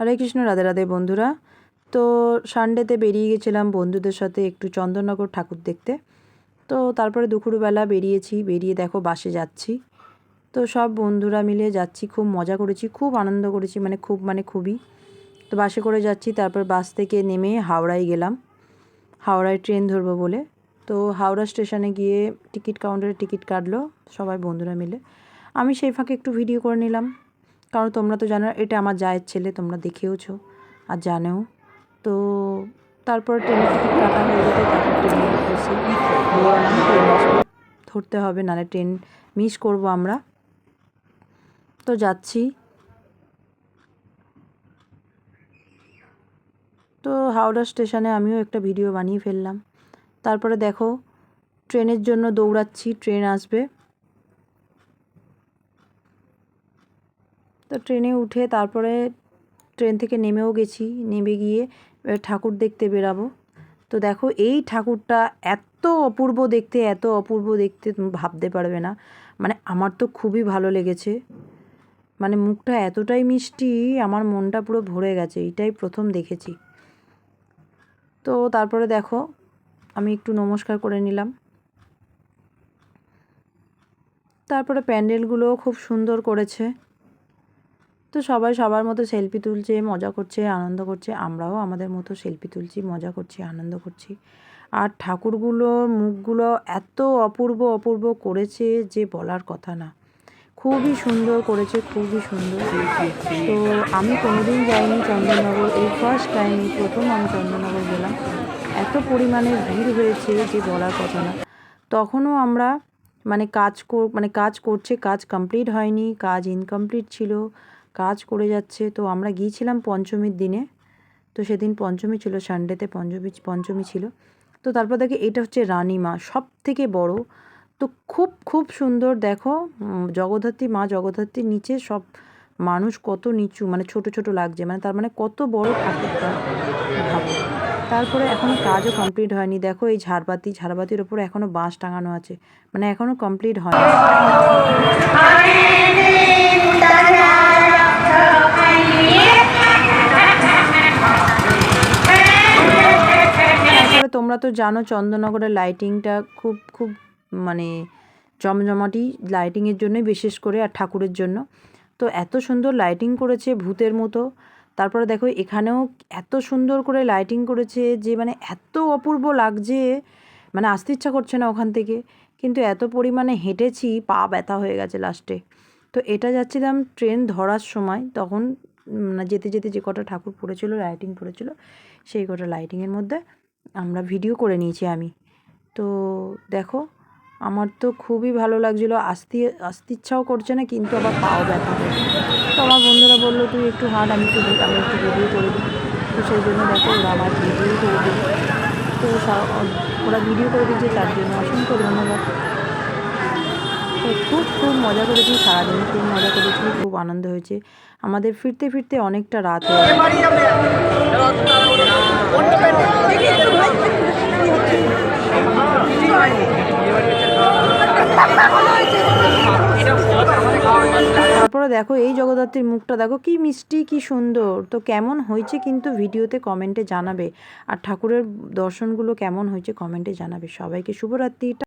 হরে কৃষ্ণ, রাধে রাধে বন্ধুরা। তো সানডেতে বেরিয়ে গেছিলাম বন্ধুদের সাথে একটু চন্দননগর ঠাকুর দেখতে। তো তারপরে দুপুরবেলা বেরিয়ে দেখো বাসে যাচ্ছি। তো সব বন্ধুরা মিলে যাচ্ছি, খুব মজা করেছি, খুব আনন্দ করেছি, খুবই। তো বাসে করে যাচ্ছি, তারপর বাস থেকে নেমে হাওড়ায় গেলাম, হাওড়ায় ট্রেন ধরবো বলে। তো হাওড়া স্টেশনে গিয়ে টিকিট কাউন্টারে টিকিট কাটলো সবাই বন্ধুরা মিলে। আমি সেই ফাঁকে একটু ভিডিও করে নিলাম, কারণ তোমরা তো জানো এটা আমার জায়ের ছেলে, তোমরা দেখেওছো আর জানেও। তো তারপর ট্রেনের টিকিট কাটা হয়ে যেতে তারপর ট্রেনে উঠেছি, দৌড়ালাম, ট্রেন ধরতে হবে, নাহলে ট্রেন মিস করব আমরা। তো যাচ্ছি। তো হাওড়া স্টেশনে আমিও একটা ভিডিও বানিয়ে ফেললাম। তারপরে দেখো ট্রেনের জন্য দৌড়াচ্ছি, ট্রেন আসবে। তো ট্রেনে উঠে তারপরে ট্রেন থেকে নেমেও গেছি, নেমে গিয়ে ঠাকুর দেখতে বেরাবো। তো দেখো এই ঠাকুরটা এত অপূর্ব দেখতে তুমি ভাবতে পারবে না। আমার তো খুবই ভালো লেগেছে, মুখটা এতটাই মিষ্টি, আমার মনটা পুরো ভরে গেছে, এইটাই প্রথম দেখেছি। তো তারপরে দেখো আমি একটু নমস্কার করে নিলাম। তারপরে প্যান্ডেলগুলোও খুব সুন্দর করেছে। তো সবাই সবার মতো সেলফি তুলছে, মজা করছে, আনন্দ করছে। আমরাও আমাদের মতো সেলফি তুলছি, মজা করছি, আনন্দ করছি। আর ঠাকুরগুলোর মুখগুলো এত অপূর্ব করেছে যে বলার কথা না, খুবই সুন্দর করেছে, খুবই সুন্দর। তো আমি কোনোদিন যাইনি চন্দননগর, এই ফার্স্ট টাইম, এই প্রথম আমি চন্দননগর গেলাম। এত পরিমাণে ভিড় হয়েছে যে বলার কথা না। তখনও আমরা কাজ করছে, কাজ কমপ্লিট হয়নি, কাজ ইনকমপ্লিট ছিল, কাজ করে যাচ্ছে। তো আমরা গিয়েছিলাম পঞ্চমীর দিনে, তো সেদিন পঞ্চমী ছিল, সানডেতে পঞ্চমী ছিল। তো তারপর দেখে এটা হচ্ছে রানীমা, সব থেকে বড়। তো খুব সুন্দর। দেখো মা জগদ্ধাত্রীর নিচে সব মানুষ কত নিচু, ছোট ছোট লাগছে, তার কত বড় ঠাকুরটা ভাবো। তারপরে এখনও কাজও কমপ্লিট হয়নি। দেখো এই ঝাড়বাতির ওপরে এখনও বাঁশ টাঙানো আছে, এখনও কমপ্লিট হয়নি। তারপরে তোমরা তো জানো চন্দননগরের লাইটিংটা খুব জমজমাটি, লাইটিংয়ের জন্যই বিশেষ করে, আর ঠাকুরের জন্য। তো এত সুন্দর লাইটিং করেছে ভূতের মতো। তারপরে দেখো এখানেও এত সুন্দর করে লাইটিং করেছে যে এত অপূর্ব লাগছে, আসতে ইচ্ছা করছে না ওখান থেকে। কিন্তু এত পরিমাণে হেঁটেছি, পা ব্যথা হয়ে গেছে লাস্টে। তো এটা যাচ্ছিলাম ট্রেন ধরার সময়, তখন যেতে যেতে যে কটা ঠাকুর পড়েছিল, লাইটিং পড়েছিল, সেই কটা লাইটিংয়ের মধ্যে আমরা ভিডিও করে নিয়েছি আমি। তো দেখো আমার তো খুবই ভালো লাগছিলো, আসতে ইচ্ছাও করছে না, কিন্তু আবার পাও ব্যথা করছে। তো আমার বন্ধুরা বললো তুই একটু হাঁট, আমি একটু ভিডিও করে দিই। তো সেই জন্য দেখো ওরা আমার ভিডিও করে দিল। তো ওরা ভিডিও করে দিয়েছে, তার জন্য অসংখ্য ধন্যবাদ। তো খুব মজা করেছি, সারাদিন খুব মজা করেছি, খুব আনন্দ হয়েছে। আমাদের ফিরতে অনেকটা রাত হয়ে তারপরে দেখো এই জগদ্ধাত্রীর মুখটা দেখো কি মিষ্টি, কি সুন্দর। তো কেমন হয়েছে কিন্তু ভিডিওতে কমেন্টে জানাবে, আর ঠাকুরের দর্শনগুলো কেমন হয়েছে কমেন্টে জানাবে। সবাইকে শুভরাত্রি।